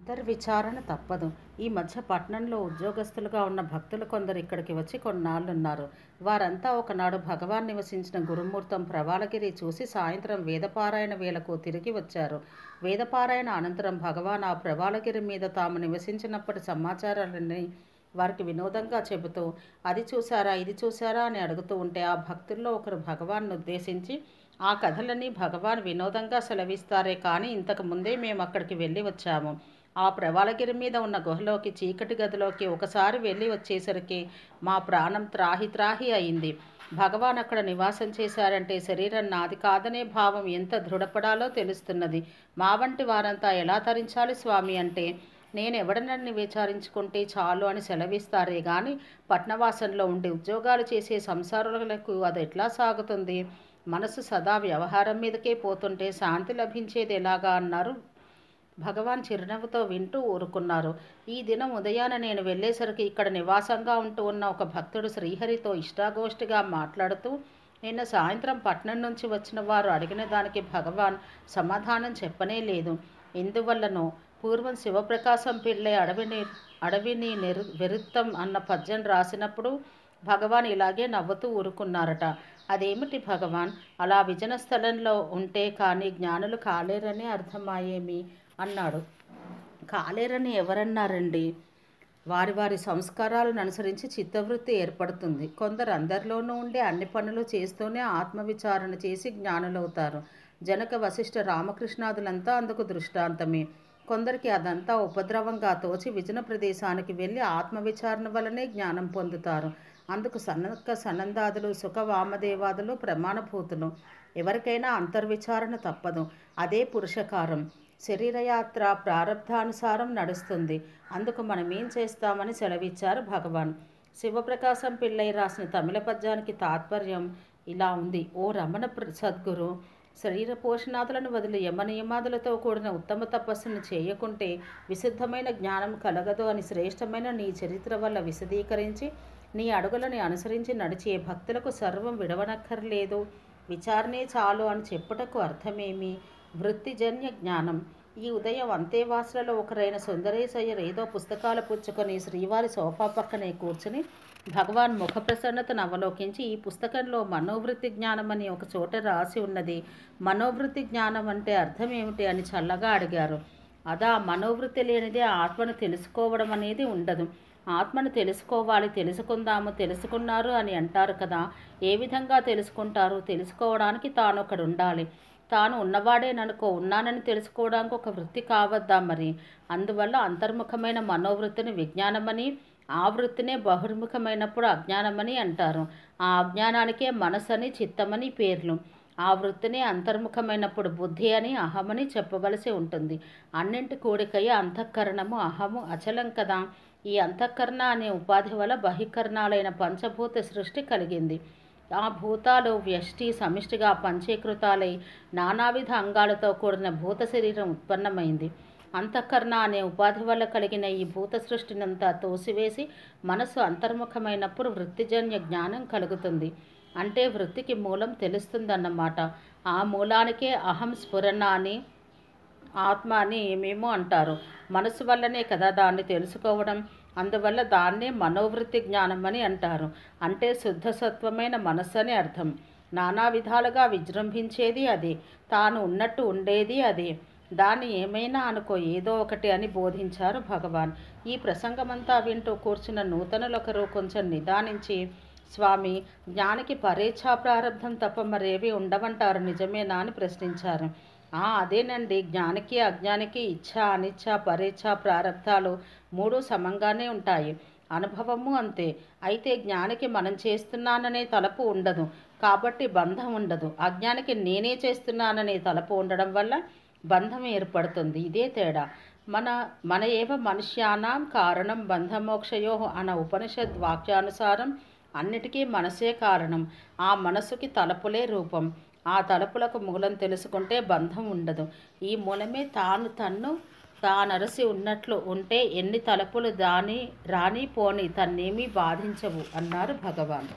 అంతర్విచారణ తప్పదు. ఈ మధ్య పట్నంలో ఉద్యోగస్తులుగా ఉన్న భక్తులు కొందరు ఇక్కడికి వచ్చి కొన్నాళ్లున్నారు. వారంతా ఒకనాడు భగవాన్ నివసించిన గురుమూర్తం ప్రవాళగిరి చూసి సాయంత్రం వేదపారాయణ వేళకు తిరిగి వచ్చారు. వేదపారాయణ అనంతరం భగవాన్ ఆ ప్రవాళగిరి మీద తాము నివసించినప్పటి సమాచారాలన్నీ వారికి వినోదంగా చెబుతూ అది చూశారా ఇది చూశారా అని అడుగుతూ ఉంటే ఆ భక్తుల్లో ఒకరు భగవాన్ను ఉద్దేశించి ఆ కథలన్నీ భగవాన్ వినోదంగా సెలవిస్తారే కానీ ఇంతకు ముందే మేము అక్కడికి వెళ్ళి వచ్చాము. ఆ ప్రవాళగిరి మీద ఉన్న గుహలోకి చీకటి గదిలోకి ఒకసారి వెళ్ళి వచ్చేసరికి మా ప్రాణం త్రాహి త్రాహి అయింది. భగవాన్ అక్కడ నివాసం చేశారంటే శరీరం నాది కాదనే భావం ఎంత దృఢపడాలో తెలుస్తున్నది. మా వంటి వారంతా ఎలా తరించాలి స్వామి అంటే నేనెవడనని విచారించుకుంటే చాలు అని సెలవిస్తారే గాని పట్నవాసంలో ఉండి ఉద్యోగాలు చేసే సంసారులకు అది ఎట్లా సాగుతుంది? మనసు సదా వ్యవహారం మీదకే పోతుంటే శాంతి లభించేది ఎలాగా అన్నారు. భగవాన్ చిరునవ్వుతో వింటూ ఊరుకున్నారు. ఈ దినం ఉదయాన నేను వెళ్ళేసరికి ఇక్కడ నివాసంగా ఉంటూ ఉన్న ఒక భక్తుడు శ్రీహరితో ఇష్టాగోష్ఠిగా మాట్లాడుతూ నిన్న సాయంత్రం పట్నం నుంచి వచ్చిన వారు అడిగిన దానికి భగవాన్ సమాధానం చెప్పనే లేదు. ఎందువల్లనో పూర్వం శివప్రకాశం పిళ్ళై అడవిని వెరుత్తం అన్న పద్యం రాసినప్పుడు భగవాన్ ఇలాగే నవ్వుతూ ఊరుకున్నారట. అదేమిటి భగవాన్, అలా విజన స్థలంలో ఉంటే కానీ జ్ఞానులు కాలేరని అర్థమాయేమి అన్నాడు. కాలేరని ఎవరన్నారండి? వారి వారి సంస్కారాలను అనుసరించి చిత్తవృత్తి ఏర్పడుతుంది. కొందరు అందరిలోనూ ఉండే అన్ని పనులు చేస్తూనే ఆత్మవిచారణ చేసి జ్ఞానులవుతారు. జనక వశిష్ఠ రామకృష్ణాదులంతా అందుకు దృష్టాంతమే. కొందరికి అదంతా ఉపద్రవంగా తోచి విజన ప్రదేశానికి వెళ్ళి ఆత్మవిచారణ వలనే జ్ఞానం పొందుతారు. అందుకు సనక సనందాదులు సుఖ వామదేవాదులు ప్రమాణభూతులు. ఎవరికైనా అంతర్విచారణ తప్పదు. అదే పురుషకారం. శరీరయాత్ర ప్రారబ్ధానుసారం నడుస్తుంది. అందుకు మనం ఏం చేస్తామని సెలవిచ్చారు భగవాన్. శివప్రకాశం పిళ్ళై రాసిన తమిళ పద్యానికి తాత్పర్యం ఇలా ఉంది. ఓ రమణ సద్గురు, శరీర పోషణాదులను వదిలి యమనియమాదులతో కూడిన ఉత్తమ తపస్సును చేయకుంటే విశుద్ధమైన జ్ఞానం కలగదు అని శ్రేష్టమైన నీ చరిత్ర వల్ల విశదీకరించి నీ అడుగులని అనుసరించి నడిచే భక్తులకు సర్వం విడవనక్కర్లేదు, విచారణే చాలు అని చెప్పుటకు అర్థమేమి? వృత్తిజన్య జ్ఞానం. ఈ ఉదయం అంతేవాసులలో ఒకరైన సుందరేశయ్యర్ ఏదో పుస్తకాలు పుచ్చుకొని శ్రీవారి సోఫా పక్కనే కూర్చుని భగవాన్ ముఖ ప్రసన్నతను అవలోకించి ఈ పుస్తకంలో మనోవృత్తి జ్ఞానం అని ఒక చోట రాసి ఉన్నది. మనోవృత్తి జ్ఞానం అంటే అర్థం ఏమిటి అని చల్లగా అడిగారు. అదా, మనోవృత్తి లేనిదే ఆత్మను తెలుసుకోవడం అనేది ఉండదు. ఆత్మను తెలుసుకోవాలి, తెలుసుకుందాము, తెలుసుకున్నారు అని అంటారు కదా. ఏ విధంగా తెలుసుకుంటారు? తెలుసుకోవడానికి తాను ఒకడు ఉండాలి. తాను ఉన్నవాడేననుకో, ఉన్నానని తెలుసుకోవడానికి ఒక వృత్తి కావద్దా మరి? అందువల్ల అంతర్ముఖమైన మనోవృత్తిని విజ్ఞానమని, ఆ వృత్తినే బహిర్ముఖమైనప్పుడు అజ్ఞానమని అంటారు. ఆ అజ్ఞానానికే మనసని చిత్తమని పేర్లు. ఆ వృత్తిని అంతర్ముఖమైనప్పుడు బుద్ధి అని అహమని చెప్పవలసి ఉంటుంది. అన్నింటి కూడికయ్యే అంతఃకరణము అహము అచలం కదా. ఈ అంతఃకరణ అనే ఉపాధి వల్ల బహికరణాలైన పంచభూత సృష్టి కలిగింది. ఆ భూతాలు వ్యష్టి సమిష్టిగా పంచీకృతాలై నానావిధ అంగాలతో కూడిన భూత శరీరం ఉత్పన్నమైంది. అంతఃకరణ అనే ఉపాధి వల్ల కలిగిన ఈ భూత సృష్టినంతా తోసివేసి మనసు అంతర్ముఖమైనప్పుడు వృత్తిజన్య జ్ఞానం కలుగుతుంది. అంటే వృత్తికి మూలం తెలుస్తుందన్నమాట. ఆ మూలానికే అహం స్ఫురణ అని, ఆత్మ అని ఏమేమో అంటారు. మనసు వల్లనే కదా దాన్ని తెలుసుకోవడం. అందువల్ల దాన్నే మనోవృత్తి జ్ఞానం అని అంటారు. అంటే శుద్ధసత్వమైన మనస్సు అని అర్థం. నానా విధాలుగా విజృంభించేది అదే, తాను ఉన్నట్టు ఉండేది అదే. దాన్ని ఏమైనా అనుకో, ఏదో ఒకటి అని బోధించారు భగవాన్. ఈ ప్రసంగమంతా వింటూ కూర్చున్న నూతనులొకరు కొంచెం నిదానించి, స్వామి, జ్ఞానికి పరేచ్ఛా ప్రారంధం తప్ప మరేవి ఉండవంటారు, నిజమేనా అని ప్రశ్నించారు. అదేనండి, జ్ఞానికి అజ్ఞానికి ఇచ్ఛ అనిచ్ఛ పరేచ్ఛ ప్రారబ్ధాలు మూడు సమంగానే ఉంటాయి. అనుభవము అంతే. అయితే జ్ఞానికి మనం చేస్తున్నాననే తలపు ఉండదు కాబట్టి బంధం ఉండదు. అజ్ఞానికి నేనే చేస్తున్నాననే తలపు ఉండడం వల్ల బంధం ఏర్పడుతుంది. ఇదే తేడా. మన ఏవ మనుష్యానాం కారణం బంధమోక్షయో అన్న ఉపనిషద్ వాక్యానుసారం అన్నిటికీ మనసే కారణం. ఆ మనసుకి తలపులే రూపం. ఆ తలపులకు మూలం తెలుసుకుంటే బంధం ఉండదు. ఈ మూలమే తానరసి ఉన్నట్లు ఉంటే ఎన్ని తలపులు రాని పోని తన్నేమీ బాధించవు అన్నారు భగవాన్.